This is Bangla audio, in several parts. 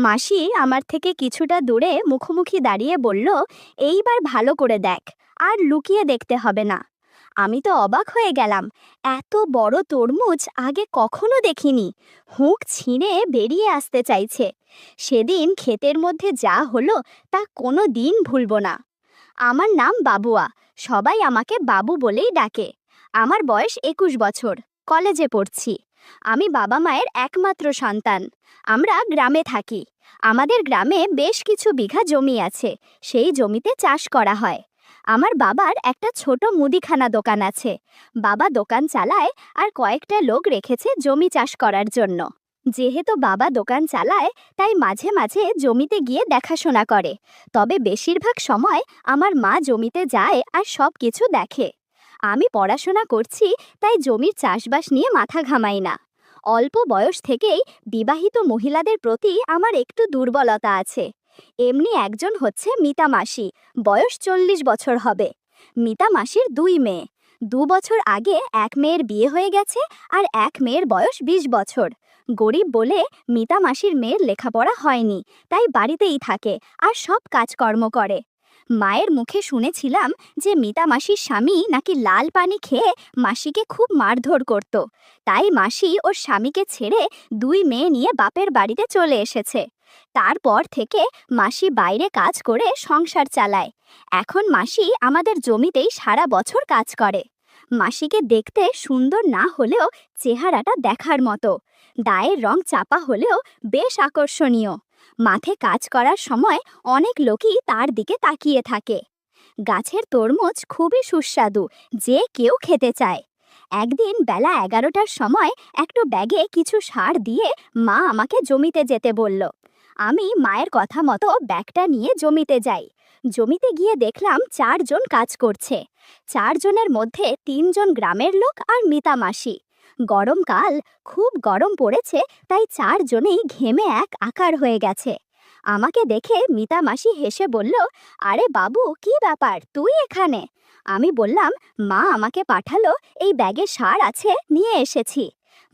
মাসি আমার থেকে কিছুটা দূরে মুখোমুখি দাঁড়িয়ে বলল, এইবার ভালো করে দেখ, আর লুকিয়ে দেখতে হবে না। আমি তো অবাক হয়ে গেলাম। এত বড় তরমুজ আগে কখনো দেখিনি। হুঁক ছিঁড়ে বেরিয়ে আসতে চাইছে। সেদিন ক্ষেতের মধ্যে যা হলো তা কোনো দিন ভুলব না। আমার নাম বাবুয়া। সবাই আমাকে বাবু বলেই ডাকে। আমার বয়স 21 বছর। কলেজে পড়ছি। আমি বাবা মায়ের একমাত্র সন্তান। আমরা গ্রামে থাকি। আমাদের গ্রামে বেশ কিছু বিঘা জমি আছে। সেই জমিতে চাষ করা হয়। আমার বাবার একটা ছোট মুদিখানা দোকান আছে। বাবা দোকান চালায় আর কয়েকটা লোক রেখেছে জমি চাষ করার জন্য। যেহেতু বাবা দোকান চালায়, তাই মাঝে মাঝে জমিতে গিয়ে দেখাশোনা করে। তবে বেশিরভাগ সময় আমার মা জমিতে যায় আর সব কিছু দেখে। আমি পড়াশোনা করছি, তাই জমির চাষবাস নিয়ে মাথা ঘামাই না। অল্প বয়স থেকেই বিবাহিত মহিলাদের প্রতি আমার একটু দুর্বলতা আছে। এমনি একজন হচ্ছে মিতা মাসি, বয়স 40 বছর হবে। মিতা মাসির 2 মেয়ে। 2 বছর আগে এক মেয়ের বিয়ে হয়ে গেছে, আর এক মেয়ের বয়স 20 বছর। গরিব বলে মিতা মাসির মেয়ের লেখাপড়া হয়নি, তাই বাড়িতেই থাকে আর সব কাজকর্ম করে। মায়ের মুখে শুনেছিলাম যে মিতা মাসির স্বামী নাকি লাল পানি খেয়ে মাসিকে খুব মারধর করত। তাই মাসি ওর স্বামীকে ছেড়ে 2 মেয়ে নিয়ে বাপের বাড়িতে চলে এসেছে। তারপর থেকে মাসি বাইরে কাজ করে সংসার চালায়। এখন মাসি আমাদের জমিতেই সারা বছর কাজ করে। মাসিকে দেখতে সুন্দর না হলেও চেহারাটা দেখার মতো। গায়ের রং চাপা হলেও বেশ আকর্ষণীয়। মাঠে কাজ করার সময় অনেক লোকই তার দিকে তাকিয়ে থাকে। গাছের তরমুজ খুবই সুস্বাদু, যে কেউ খেতে চায়। একদিন বেলা 11টার সময় একটু ব্যাগে কিছু সার দিয়ে মা আমাকে জমিতে যেতে বলল। আমি মায়ের কথা মতো ব্যাগটা নিয়ে জমিতে যাই। জমিতে গিয়ে দেখলাম 4 জন কাজ করছে। 4 জনের মধ্যে 3 জন গ্রামের লোক আর মিতা মাসি। গরমকাল, খুব গরম পড়েছে, তাই 4 জনেই ঘেমে এক আকার হয়ে গেছে। আমাকে দেখে মিতা মাসি হেসে বলল, আরে বাবু, কি ব্যাপার, তুই এখানে? আমি বললাম, মা আমাকে পাঠালো, এই ব্যাগে সার আছে, নিয়ে এসেছি।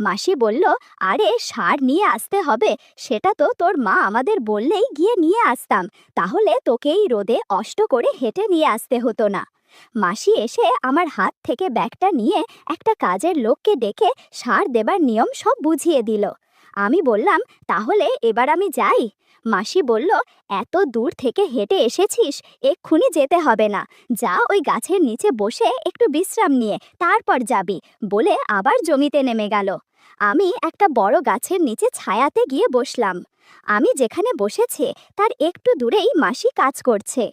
মাসি বলল, আরে সার নিয়ে আসতে হবে, সেটা তো তোর মা আমাদের বললেই গিয়ে নিয়ে আসতাম। তাহলে তোকে এই রোদে কষ্ট করে হেঁটে নিয়ে আসতে হতো না। মাসি এসে আমার হাত থেকে ব্যাগটা নিয়ে একটা কাজের লোককে ডেকে সার দেবার নিয়ম সব বুঝিয়ে দিল। আমি বললাম, তাহলে এবার আমি যাই? মাসি বলল, এত দূর থেকে হেঁটে এসেছিস, এক্ষুনি যেতে হবে না। যা ওই গাছের নিচে বসে একটু বিশ্রাম নিয়ে তারপর যাবি, বলে আবার জমিতে নেমে গেল। আমি একটা বড় গাছের নিচে ছায়াতে গিয়ে বসলাম। আমি যেখানে বসেছি তার একটু দূরেই মাসি কাজ করছে।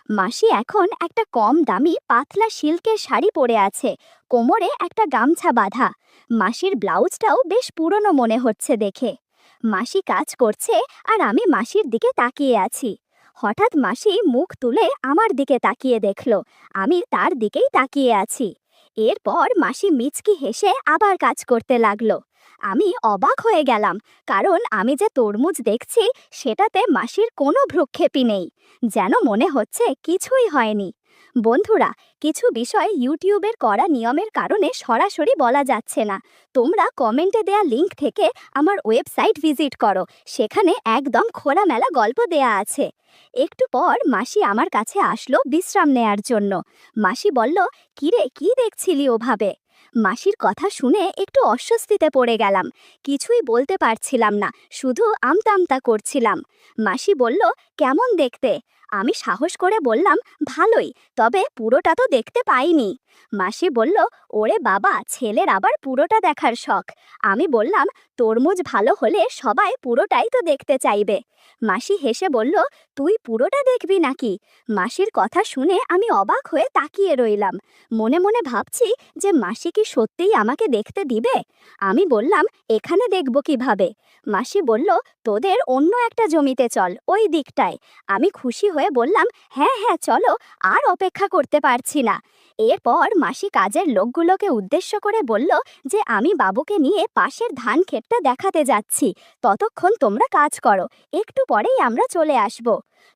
মাসি এখন একটা কম দামি পাতলা সিল্কের শাড়ি পরে আছে, কোমরে একটা গামছা বাঁধা। মাসির ব্লাউজটাও বেশ পুরনো মনে হচ্ছে দেখে। মাসি কাজ করছে আর আমি মাসির দিকে তাকিয়ে আছি। হঠাৎ মাসি মুখ তুলে আমার দিকে তাকিয়ে দেখল আমি তার দিকেই তাকিয়ে আছি। এরপর মাসি মিচকি হেসে আবার কাজ করতে লাগলো। আমি অবাক হয়ে গেলাম, কারণ আমি যে তরমুজ দেখছি সেটাতে মাসির কোনো ভ্রুক্ষেপই নেই। যেন মনে হচ্ছে কিছুই হয়নি। বন্ধুরা, কিছু বিষয় ইউটিউবের করা নিয়মের কারণে সরাসরি বলা যাচ্ছে না। তোমরা কমেন্টে দেয়া লিংক থেকে আমার ওয়েবসাইট ভিজিট করো, সেখানে একদম খোলামেলা গল্প দেয়া আছে। একটু পর মাসি আমার কাছে আসলো বিশ্রাম নেয়ার জন্য। মাসি বলল, কিরে, কি দেখছিলি ওভাবে? মাসির কথা শুনে একটু অস্বস্তিতে পড়ে গেলাম। কিছুই বলতে পারছিলাম না, শুধু আমতা আমতা করছিলাম। মাসি বলল, কেমন দেখতে? আমি সাহস করে বললাম, ভালোই, তবে পুরোটা তো দেখতে পাইনি। মাসি বলল, ওরে বাবা, ছেলের আবার পুরোটা দেখার শখ। আমি বললাম, তরমুজ ভালো হলে সবাই পুরোটাই তো দেখতে চাইবে। মাসি হেসে বলল, তুই পুরোটা দেখবি নাকি? মাসির কথা শুনে আমি অবাক হয়ে তাকিয়ে রইলাম। মনে মনে ভাবছি যে মাসি কি সত্যিই আমাকে দেখতে দিবে? আমি বললাম, এখানে দেখব কিভাবে? মাসি বলল, তোদের অন্য একটা জমিতে চল, ওই দিকটায়। আমি খুশি হয়ে বললাম, হ্যাঁ হ্যাঁ চলো, আর অপেক্ষা করতে পারছি না। এরপর মাসি কাজের লোকগুলোকে উদ্দেশ্য করে বলল যে আমি বাবুকে নিয়ে পাশের ধান ক্ষেতটা দেখাতে যাচ্ছি, ততক্ষণ তোমরা কাজ করো, একটু পরেই আমরা চলে আসব।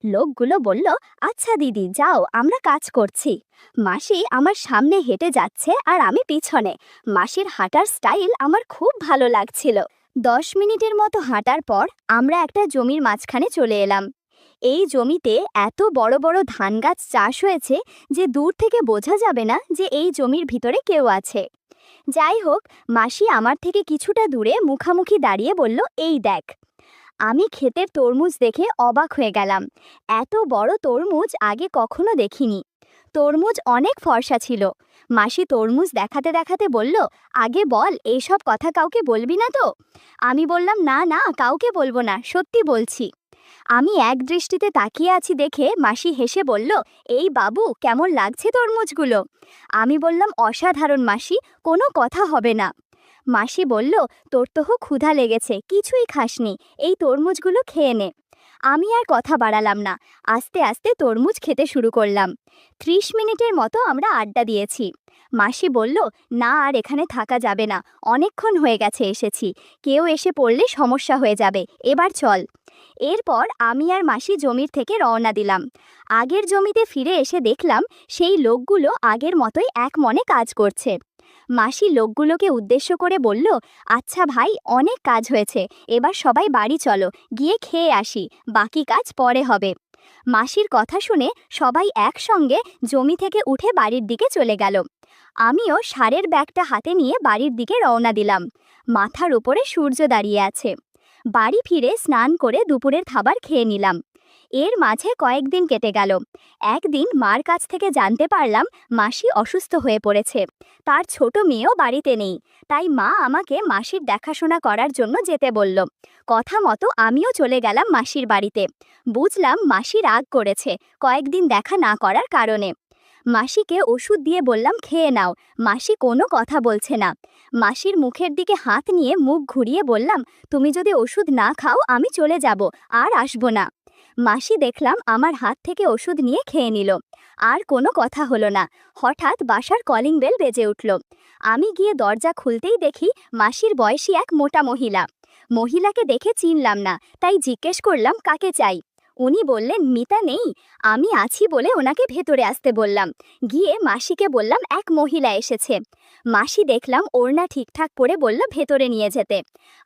লোকগুলো বলল, আচ্ছা দিদি, যাও, আমরা কাজ করছি। মাসি আমার সামনে হেঁটে যাচ্ছে আর আমি পিছনে। মাসির হাঁটার স্টাইল আমার খুব ভালো লাগছিল। 10 মিনিটের মতো হাঁটার পর আমরা একটা জমির মাঝখানে চলে এলাম। এই জমিতে এত বড় বড় ধান গাছ চাষ হয়েছে যে দূর থেকে বোঝা যাবে না যে এই জমির ভিতরে কেউ আছে। যাই হোক, মাসি আমার থেকে কিছুটা দূরে মুখামুখি দাঁড়িয়ে বলল, এই দেখ। আমি ক্ষেতের তরমুজ দেখে অবাক হয়ে গেলাম। এত বড় তরমুজ আগে কখনো দেখিনি। তরমুজ অনেক ফর্সা ছিল। মাসি তরমুজ দেখাতে দেখাতে বলল, আগে বল, এইসব কথা কাউকে বলবি না তো? আমি বললাম, না না, কাউকে বলবো না, সত্যি বলছি। আমি এক দৃষ্টিতে তাকিয়ে আছি দেখে মাসি হেসে বলল, এই বাবু, কেমন লাগছে তরমুজগুলো? আমি বললাম, অসাধারণ মাসি, কোনো কথা হবে না। মাসি বলল, তোর তো ক্ষুধা লেগেছে, কিছুই খাসনি, এই তরমুজগুলো খেয়ে নে। আমি আর কথা বাড়ালাম না, আস্তে আস্তে তরমুজ খেতে শুরু করলাম। 30 মিনিটের মতো আমরা আড্ডা দিয়েছি। মাসি বলল, না আর এখানে থাকা যাবে না, অনেকক্ষণ হয়ে গেছে এসেছি, কেউ এসে পড়লে সমস্যা হয়ে যাবে, এবার চল। এরপর আমি আর মাসি জমির থেকে রওনা দিলাম। আগের জমিতে ফিরে এসে দেখলাম সেই লোকগুলো আগের মতোই এক মনে কাজ করছে। মাসি লোকগুলোকে উদ্দেশ্য করে বলল, আচ্ছা ভাই, অনেক কাজ হয়েছে, এবার সবাই বাড়ি চলো, গিয়ে খেয়ে আসি, বাকি কাজ পরে হবে। মাসির কথা শুনে সবাই একসঙ্গে জমি থেকে উঠে বাড়ির দিকে চলে গেল। আমিও সারের ব্যাগটা হাতে নিয়ে বাড়ির দিকে রওনা দিলাম। মাথার উপরে সূর্য দাঁড়িয়ে আছে। বাড়ি ফিরে স্নান করে দুপুরের খাবার খেয়ে নিলাম। এর মাঝে কয়েকদিন কেটে গেল। একদিন মার কাছ থেকে জানতে পারলাম মাসি অসুস্থ হয়ে পড়েছে। তার ছোট মেয়েও বাড়িতে নেই। তাই মা আমাকে মাসির দেখাশোনা করার জন্য যেতে বলল। কথা মতো আমিও চলে গেলাম মাসির বাড়িতে। বুঝলাম মাসি রাগ করেছে কয়েকদিন দেখা না করার কারণে। মাসিকে ওষুধ দিয়ে বললাম, খেয়ে নাও। মাসি কোনো কথা বলছে না। মাসির মুখের দিকে হাত নিয়ে মুখ ঘুরিয়ে বললাম, তুমি যদি ওষুধ না খাও আমি চলে যাব, আর আসবো না। মাসি দেখলাম আমার হাত থেকে ওষুধ নিয়ে খেয়ে নিল। আর কোনো কথা হলো না। হঠাৎ বাসার কলিং বেল বেজে উঠল। আমি গিয়ে দরজা খুলতেই দেখি মাসির বয়সী এক মোটা মহিলা। মহিলাকে দেখে চিনলাম না, তাই জিজ্ঞেস করলাম, কাকে চাই? উনি বললেন, মিতা নেই? আমি আছি বলে ওনাকে ভেতরে আসতে বললাম। গিয়ে মাসিকে বললাম, এক মহিলা এসেছে। মাসি দেখলাম ওড়না ঠিকঠাক পরে বলল ভেতরে নিয়ে যেতে।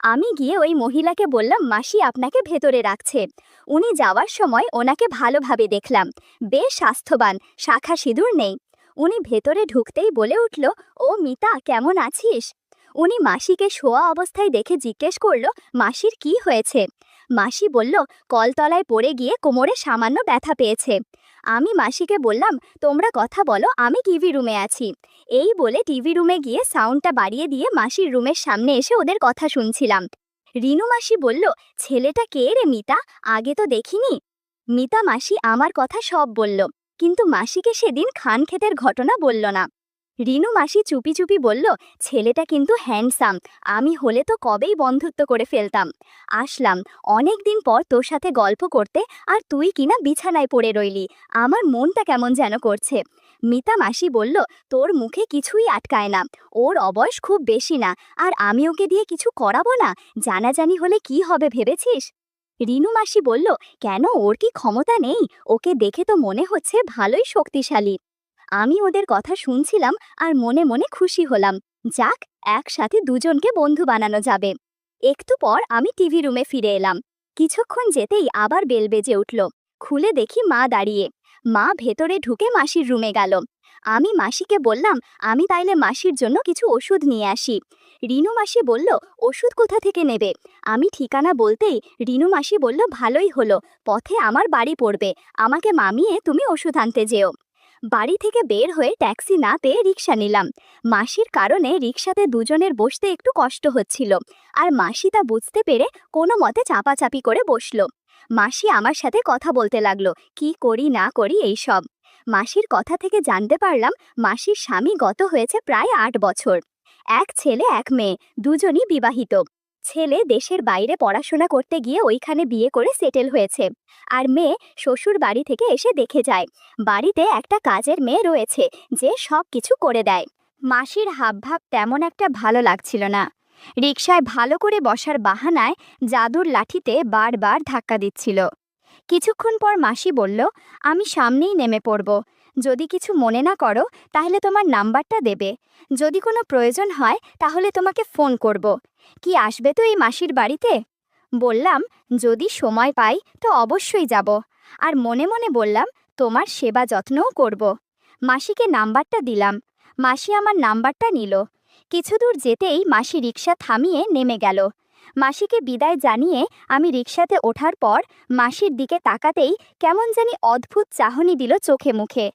আমি গিয়ে ওই মহিলাকে বললাম, মাসি আপনাকে ভেতরে রাখছে। উনি যাওয়ার সময় ওনাকে ভালোভাবে দেখলাম, বেশ স্বাস্থ্যবান, শাখা সিঁদুর নেই। উনি ভেতরে ঢুকতেই বলে উঠল, ও মিতা, কেমন আছিস? উনি মাসিকে শোয়া অবস্থায় দেখে জিজ্ঞেস করল, মাসির কি হয়েছে? মাসি বলল, কলতলায় পড়ে গিয়ে কোমরে সামান্য ব্যথা পেয়েছে। আমি মাসিকে বললাম, তোমরা কথা বলো, আমি টিভি রুমে আছি। এই বলে টিভি রুমে গিয়ে সাউন্ডটা বাড়িয়ে দিয়ে মাসির রুমের সামনে এসে ওদের কথা শুনছিলাম। রিনু মাসি বলল, ছেলেটা কে রে মিতা, আগে তো দেখিনি। মিতা মাসি আমার কথা সব বলল, কিন্তু মাসিকে সেদিন খান ক্ষেতের ঘটনা বলল না। রিনু মাসি চুপি চুপি বলল, ছেলেটা কিন্তু হ্যান্ডসাম, আমি হলে তো কবেই বন্ধুত্ব করে ফেলতাম। আসলাম অনেক দিন পর তোর সাথে গল্প করতে, আর তুই কিনা বিছানায় পড়ে রইলি, আমার মনটা কেমন যেন করছে। মিতা মাসি বলল, তোর মুখে কিছুই আটকায় না, ওর অবয়স খুব বেশি না, আর আমি ওকে দিয়ে কিছু করাবো না, জানাজানি হলে কি হবে ভেবেছিস? রিনু মাসি বলল, কেন, ওর কি ক্ষমতা নেই? ওকে দেখে তো মনে হচ্ছে ভালোই শক্তিশালী। আমি ওদের কথা শুনছিলাম আর মনে মনে খুশি হলাম। যাক, একসাথে দুজনকে বন্ধু বানানো যাবে। একটু পর আমি টিভি রুমে ফিরে এলাম। কিছুক্ষণ যেতেই আবার বেল বেজে উঠল। খুলে দেখি মা দাঁড়িয়ে। মা ভেতরে ঢুকে মাসির রুমে গেল। আমি মাসিকে বললাম, আমি তাইলে মাসির জন্য কিছু ওষুধ নিয়ে আসি। রিনু মাসি বলল, ওষুধ কোথা থেকে নেবে? আমি ঠিকানা বলতেই রিনু মাসি বলল, ভালোই হলো, পথে আমার বাড়ি পড়বে, আমাকে মামিয়ে তুমি ওষুধ আনতে যেও। বাড়ি থেকে বের হয়ে ট্যাক্সি না পেয়ে রিক্সা নিলাম। মাসির কারণে রিক্সাতে দুজনের বসতে একটু কষ্ট হচ্ছিল, আর মাসি তা বুঝতে পেরে কোনো মতে চাপাচাপি করে বসলো। মাসি আমার সাথে কথা বলতে লাগলো, কি করি না করি এইসব। মাসির কথা থেকে জানতে পারলাম মাসির স্বামী গত হয়েছে প্রায় 8 বছর। এক ছেলে এক মেয়ে, দুজনই বিবাহিত। ছেলে দেশের বাইরে পড়াশোনা করতে গিয়ে ওইখানে বিয়ে করে সেটেল হয়েছে, আর মেয়ে শ্বশুর বাড়ি থেকে এসে দেখে যায় বাড়িতে একটা কাজের মেয়ে রয়েছে যে সব কিছু করে দেয়। মাসির হাবভাব তেমন একটা ভালো লাগছিল না। রিকশায় ভালো করে বসার বাহানায় জাদুর লাঠিতে বারবার ধাক্কা দিচ্ছিল। কিছুক্ষণ পর মাসি বলল, আমি সামনেই নেমে পড়ব, যদি কিছু মনে না করো তাহলে তোমার নাম্বারটা দেবে, যদি কোনো প্রয়োজন হয় তাহলে তোমাকে ফোন করব। কি আসবে তো এই মাসির বাড়িতে? বললাম, যদি সময় পাই তো অবশ্যই যাব। আর মনে মনে বললাম, তোমার সেবা যত্নও করব। মাসিকে নাম্বারটা দিলাম। মাসি আমার নাম্বারটা নিল। কিছু দূর যেতেই মাসি রিকশা থামিয়ে নেমে গেল। মাসিকে বিদায় জানিয়ে আমি রিকশাতে ওঠার পর মাসির দিকে তাকাতেই কেমন জানি অদ্ভুত চাহনি দিল চোখে মুখে।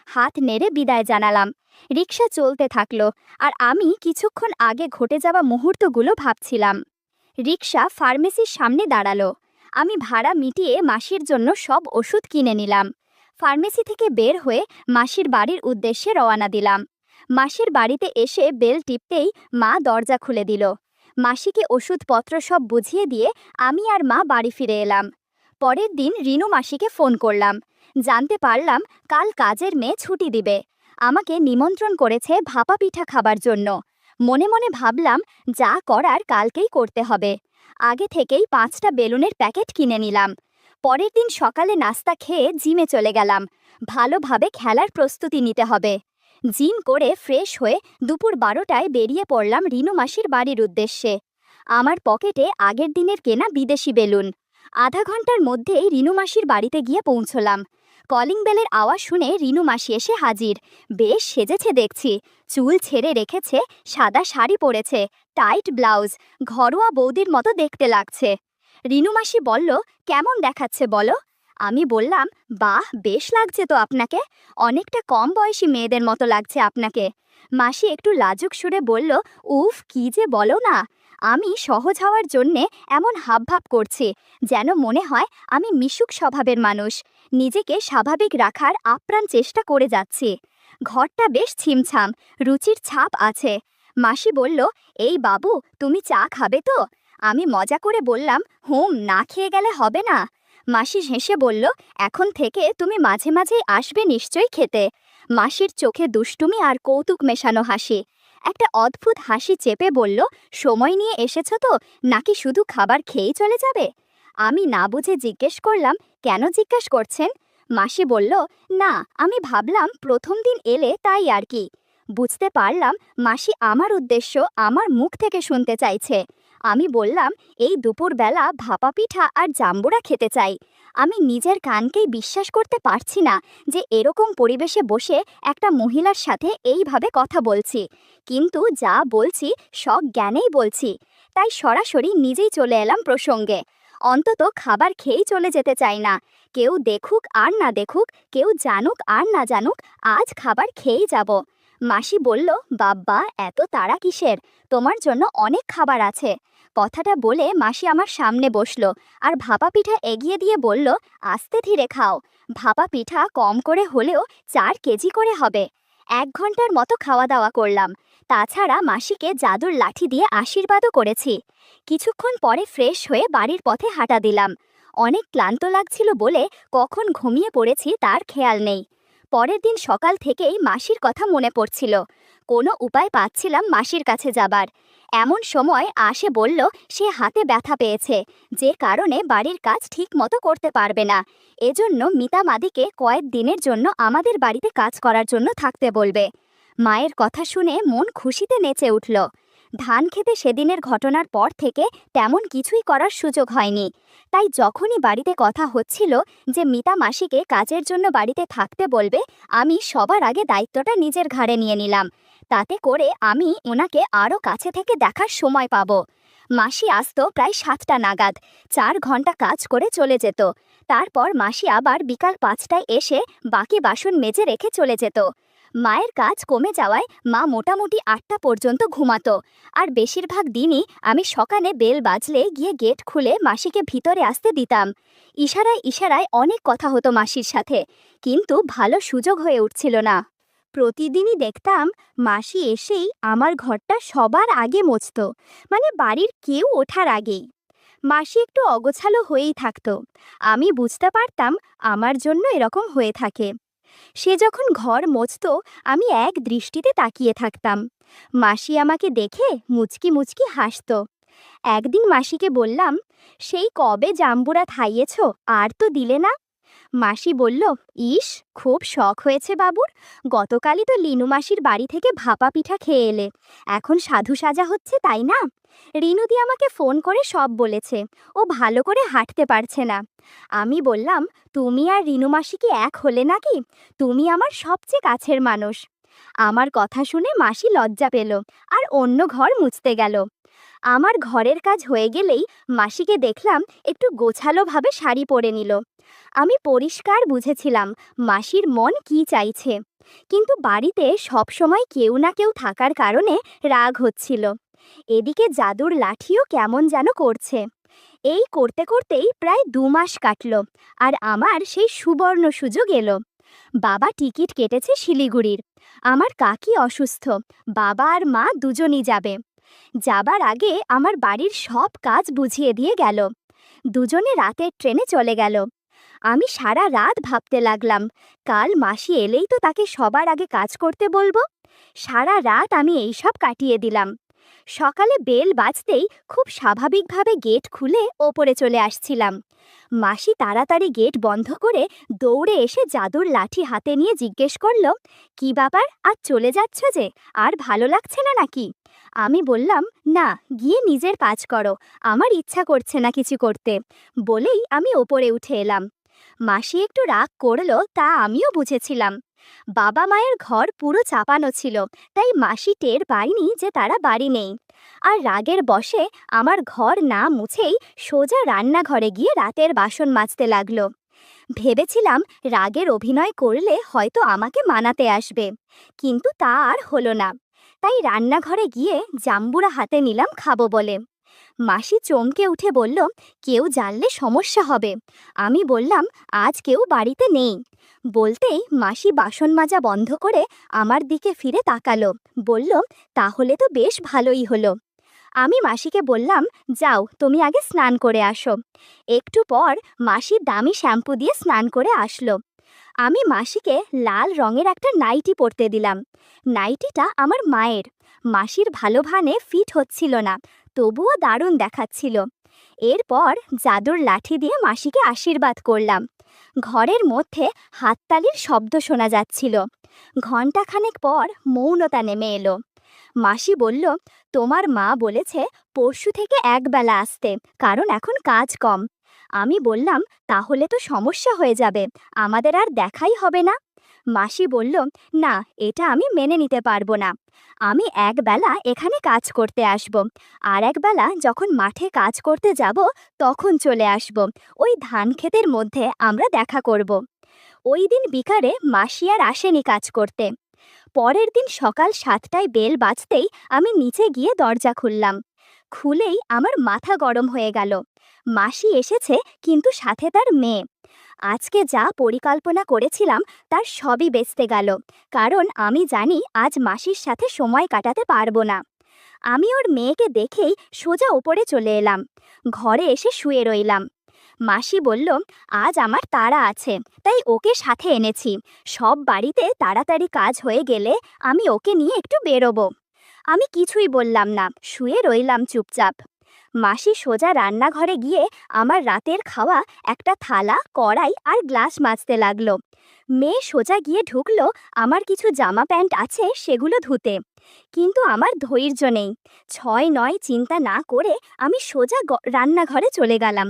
হাত নেড়ে বিদায় জানালাম। রিকশা চলতে থাকলো, আর আমি কিছুক্ষণ আগে ঘটে যাওয়া মুহূর্তগুলো ভাবছিলাম। রিকশা ফার্মেসির সামনে দাঁড়ালো। আমি ভাড়া মিটিয়ে মাসির জন্য সব ওষুধ কিনে নিলাম। ফার্মেসি থেকে বের হয়ে মাসির বাড়ির উদ্দেশ্যে রওনা দিলাম। মাসির বাড়িতে এসে বেল টিপতেই মা দরজা খুলে দিল। মাসিকে ওষুধপত্র সব বুঝিয়ে দিয়ে আমি আর মা বাড়ি ফিরে এলাম। পরের দিন রিনু মাসিকে ফোন করলাম। জানতে পারলাম কাল কাজের মেয়ে ছুটি দিবে। আমাকে নিমন্ত্রণ করেছে ভাপা পিঠা খাবার জন্য। মনে মনে ভাবলাম, যা করার কালকেই করতে হবে। আগে থেকেই 5টা বেলুনের প্যাকেট কিনে নিলাম। পরের দিন সকালে নাস্তা খেয়ে জিমে চলে গেলাম। ভালোভাবে খেলার প্রস্তুতি নিতে হবে। জিম করে ফ্রেশ হয়ে দুপুর 12টায় বেরিয়ে পড়লাম রিনু মাসির বাড়ির উদ্দেশ্যে। আমার পকেটে আগের দিনের কেনা বিদেশি বেলুন। আধা ঘন্টার মধ্যেই রিনু মাসির বাড়িতে গিয়ে পৌঁছলাম। কলিং বেলের আওয়াজ শুনে রিনু মাসি এসে হাজির। বেশ সেজেছে দেখছি। চুল ছেড়ে রেখেছে, সাদা শাড়ি পরেছে, টাইট ব্লাউজ, ঘরোয়া বৌদির মতো দেখতে লাগছে। রিনু মাসি বলল, কেমন দেখাচ্ছে বলো? আমি বললাম, বাহ, বেশ লাগছে তো আপনাকে। অনেকটা কম বয়সী মেয়েদের মতো লাগছে আপনাকে। মাসি একটু লাজুক সুরে বলল, উফ, কি যে বলো না। আমি সহজ হওয়ার জন্যে এমন হাবভাব করছি যেন মনে হয় আমি মিশুক স্বভাবের মানুষ। নিজেকে স্বাভাবিক রাখার আপ্রাণ চেষ্টা করে যাচ্ছি। ঘরটা বেশ ছিমছাম, রুচির ছাপ আছে। মাসি বলল, এই বাবু, তুমি চা খাবে তো? আমি মজা করে বললাম, না খেয়ে গেলে হবে না। মাসি হেসে বলল, এখন থেকে তুমি মাঝে মাঝেই আসবে নিশ্চয়ই খেতে। মাসির চোখে দুষ্টুমি আর কৌতুক মেশানো হাসি। একটা অদ্ভুত হাসি চেপে বলল, সময় নিয়ে এসেছো তো, নাকি শুধু খাবার খেয়েই চলে যাবে? আমি না বুঝে জিজ্ঞেস করলাম, কেন জিজ্ঞেস করছেন? মাসি বলল, না, আমি ভাবলাম প্রথম দিন এলে তাই আর কি। বুঝতে পারলাম মাসি আমার উদ্দেশ্য আমার মুখ থেকে শুনতে চাইছে। আমি বললাম, এই দুপুরবেলা ভাপা পিঠা আর জাম্বুরা খেতে চাই। আমি নিজের কানকেই বিশ্বাস করতে পারছি না যে এরকম পরিবেশে বসে একটা মহিলার সাথে এইভাবে কথা বলছি। কিন্তু যা বলছি সজ্ঞানেই বলছি। তাই সরাসরি নিজেই চলে এলাম প্রসঙ্গে। অন্তত খাবার খেয়েই চলে যেতে চাই না। কেউ দেখুক আর না দেখুক, কেউ জানুক আর না জানুক, আজ খাবার খেয়েই যাব। মাসি বলল, বাব্বা, এত তাড়া কিসের? তোমার জন্য অনেক খাবার আছে। কথাটা বলে মাসি আমার সামনে বসলো আর ভাপা পিঠা এগিয়ে দিয়ে বলল, আস্তে ধীরে খাও। ভাপা পিঠা কম করে হলেও 4 কেজি করে হবে। 1 ঘন্টার মতো খাওয়া দাওয়া করলাম। তাছাড়া মাসিকে জাদুর লাঠি দিয়ে আশীর্বাদও করেছি। কিছুক্ষণ পরে ফ্রেশ হয়ে বাড়ির পথে হাঁটা দিলাম। অনেক ক্লান্ত লাগছিল বলে কখন ঘুমিয়ে পড়েছি তার খেয়াল নেই। পরের দিন সকাল থেকেই মাসির কথা মনে পড়ছিল। কোনো উপায় পাচ্ছিলাম মাসির কাছে যাবার। এমন সময় আসে বলল, সে হাতে ব্যথা পেয়েছে, যে কারণে বাড়ির কাজ ঠিক মতো করতে পারবে না। এজন্য মিতা মাদিকে কয়েক দিনের জন্য আমাদের বাড়িতে কাজ করার জন্য থাকতে বলবে। মায়ের কথা শুনে মন খুশিতে নেচে উঠল। ধান খেতে সেদিনের ঘটনার পর থেকে তেমন কিছুই করার সুযোগ হয়নি। তাই যখনই বাড়িতে কথা হচ্ছিল যে মিতা মাসিকে কাজের জন্য বাড়িতে থাকতে বলবে, আমি সবার আগে দায়িত্বটা নিজের ঘাড়ে নিয়ে নিলাম। তাতে করে আমি ওনাকে আরও কাছে থেকে দেখার সময় পাব। মাসি আসতো প্রায় 7টা নাগাদ। 4 ঘন্টা কাজ করে চলে যেত। তারপর মাসি আবার বিকাল 5টায় এসে বাকি বাসন মেজে রেখে চলে যেত। মায়ের কাজ কমে যাওয়ায় মা মোটামুটি 8টা পর্যন্ত ঘুমাতো। আর বেশিরভাগ দিনই আমি সকালে বেল বাজলে গিয়ে গেট খুলে মাসিকে ভিতরে আসতে দিতাম। ইশারায় ইশারায় অনেক কথা হতো মাসির সাথে, কিন্তু ভালো সুযোগ হয়ে উঠছিল না। প্রতিদিনই দেখতাম মাসি এসেই আমার ঘরটা সবার আগে মুছত, মানে বাড়ির কেউ ওঠার আগেই। মাসি একটু অগোছালো হয়েই থাকতো। আমি বুঝতে পারতাম আমার জন্য এরকম হয়ে থাকে। সে যখন ঘর মুছতো আমি এক দৃষ্টিতে তাকিয়ে থাকতাম। মাসি আমাকে দেখে মুচকি মুচকি হাসতো। একদিন মাসিকে বললাম, সেই কবে জাম্বুরা খাইয়েছ, আর তো দিলে না। মাসি বলল, ইস, খুব শখ হয়েছে বাবুর। গতকালই তো লিনু মাসির বাড়ি থেকে ভাপা পিঠা খেয়ে এলে, এখন সাধু সাজা হচ্ছে, তাই না? রিনুদি আমাকে ফোন করে সব বলেছে। ও ভালো করে হাঁটতে পারছে না। আমি বললাম, তুমি আর রিনু মাসি কি এক হলে নাকি? তুমি আমার সবচেয়ে কাছের মানুষ। আমার কথা শুনে মাসি লজ্জা পেল আর অন্য ঘর মুছতে গেল। আমার ঘরের কাজ হয়ে গেলেই মাসিকে দেখলাম একটু গোছালোভাবে শাড়ি পরে নিল। আমি পরিষ্কার বুঝেছিলাম মাসির মন কি চাইছে, কিন্তু বাড়িতে সবসময় কেউ না কেউ থাকার কারণে রাগ হচ্ছিল। এদিকে জাদুর লাঠিও কেমন যেন করছে। এই করতে করতেই প্রায় 2 মাস কাটল, আর আমার সেই সুবর্ণ সুযোগ এলো। বাবা টিকিট কেটেছে শিলিগুড়ির। আমার কাকি অসুস্থ, বাবা আর মা দুজনই যাবে। যাবার আগে আমার বাড়ির সব কাজ বুঝিয়ে দিয়ে গেল। দুজনে রাতের ট্রেনে চলে গেল। আমি সারা রাত ভাবতে লাগলাম, কাল মাসি এলেই তো তাকে সবার আগে কাজ করতে বলবো। সারা রাত আমি এইসব কাটিয়ে দিলাম। সকালে বেল বাজতেই খুব স্বাভাবিকভাবে গেট খুলে ওপরে চলে আসছিলাম। মাসি তাড়াতাড়ি গেট বন্ধ করে দৌড়ে এসে জাদুর লাঠি হাতে নিয়ে জিজ্ঞেস করল, কি ব্যাপার, আজ চলে যাচ্ছ যে? আর ভালো লাগছে না নাকি? আমি বললাম, না, গিয়ে নিজের কাজ করো, আমার ইচ্ছা করছে না কিছু করতে। বলেই আমি ওপরে উঠে এলাম। মাসি একটু রাগ করলো, তা আমিও বুঝেছিলাম। বাবা মায়ের ঘর পুরো চাপানো ছিল, তাই মাসি টের পায়নি যে তারা বাড়ি নেই। আর রাগের বশে আমার ঘর না মুছেই সোজা রান্নাঘরে গিয়ে রাতের বাসন মাজতে লাগলো। ভেবেছিলাম রাগের অভিনয় করলে হয়তো আমাকে মানাতে আসবে, কিন্তু তা আর হলো না। তাই রান্নাঘরে গিয়ে জাম্বুরা হাতে নিলাম খাবো বলে। মাসি চমকে উঠে বলল, কেউ জানলে সমস্যা হবে। আমি বললাম, আজ কেউ বাড়িতে নেই। বলতেই মাসি বাসন মাজা বন্ধ করে আমার দিকে ফিরে তাকালো, বলল, তাহলে তো বেশ ভালোই হলো। আমি মাসিকে বললাম, যাও, তুমি আগে স্নান করে আসো। একটু পর মাসি দামি শ্যাম্পু দিয়ে স্নান করে আসলো। আমি মাসিকে লাল রঙের একটা নাইটি পরতে দিলাম। নাইটিটা আমার মায়ের। মাসির ভালো ভানে ফিট হচ্ছিল না, তবুও দারুণ দেখাচ্ছিল। এরপর জাদুর লাঠি দিয়ে মাসিকে আশীর্বাদ করলাম। ঘরের মধ্যে হাততালির শব্দ শোনা যাচ্ছিল। ঘণ্টাখানেক পর মৌনতা নেমে এলো। মাসি বলল, তোমার মা বলেছে পরশু থেকে একবেলা আসতে, কারণ এখন কাজ কম। আমি বললাম, তাহলে তো সমস্যা হয়ে যাবে, আমাদের আর দেখাই হবে না। মাসি বলল, না, এটা আমি মেনে নিতে পারবো না। আমি একবেলা এখানে কাজ করতে আসব, আর একবেলা যখন মাঠে কাজ করতে যাব তখন চলে আসব। ওই ধান ক্ষেতের মধ্যে আমরা দেখা করব। ওই দিন বিকালে মাসি আর আসেনি কাজ করতে। পরের দিন সকাল 7টায় বেল বাজতেই আমি নিচে গিয়ে দরজা খুললাম। খুলেই আমার মাথা গরম হয়ে গেল। মাসি এসেছে, কিন্তু সাথে তার মেয়ে। আজকে যা পরিকল্পনা করেছিলাম তার সবই বেচতে গেল, কারণ আমি জানি আজ মাসির সাথে সময় কাটাতে পারবো না। আমি ওর মেয়েকে দেখেই সোজা ওপরে চলে এলাম। ঘরে এসে শুয়ে রইলাম। মাসি বলল, আজ আমার তাড়া আছে, তাই ওকে সাথে এনেছি। সব বাড়িতে তাড়াতাড়ি কাজ হয়ে গেলে আমি ওকে নিয়ে একটু বেরোবো। আমি কিছুই বললাম না, শুয়ে রইলাম চুপচাপ। মাসি সোজা রান্নাঘরে গিয়ে আমার রাতের খাওয়া একটা থালা, কড়াই আর গ্লাস মাজতে লাগলো। মেয়ে সোজা গিয়ে ঢুকলো আমার কিছু জামা প্যান্ট আছে সেগুলো ধুতে, কিন্তু আমার ধৈর্য নেই। 6-9 চিন্তা না করে আমি সোজা রান্নাঘরে চলে গেলাম।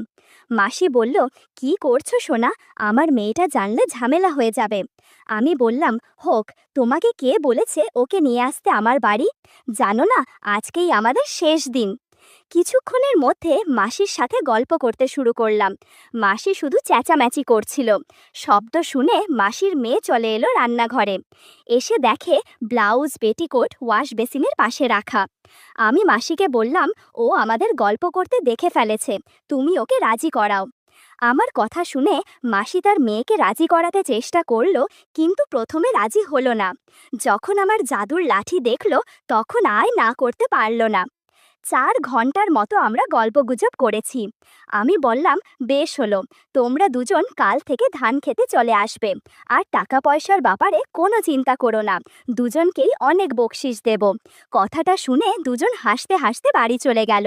মাসি বলল, কি করছো সোনা? আমার মেয়েটা জানলে ঝামেলা হয়ে যাবে। আমি বললাম, হোক, তোমাকে কে বলেছে ওকে নিয়ে আসতে আমার বাড়ি? জানো না, আজকেই আমাদের শেষ দিন। কিছুক্ষণের মধ্যে মাসির সাথে গল্প করতে শুরু করলাম। মাসি শুধু চেঁচামেচি করছিল। শব্দ শুনে মাসির মেয়ে চলে এলো রান্নাঘরে। এসে দেখে ব্লাউজ, পেটিকোট ওয়াশ বেসিনের পাশে রাখা। আমি মাসিকে বললাম, ও আমাদের গল্প করতে দেখে ফেলেছে, তুমি ওকে রাজি করাও। আমার কথা শুনে মাসি তার মেয়েকে রাজি করাতে চেষ্টা করলো, কিন্তু প্রথমে রাজি হলো না। যখন আমার জাদুর লাঠি দেখলো তখন আর না করতে পারল না। 4 ঘন্টার মতো আমরা গল্পগুজব করেছি। আমি বললাম, বেশ হলো, তোমরা দুজন কাল থেকে ধান খেতে চলে আসবে, আর টাকা পয়সার ব্যাপারে কোনো চিন্তা করো না, দুজনকেই অনেক বকশিশ দেব। কথাটা শুনে দুজন হাসতে হাসতে বাড়ি চলে গেল।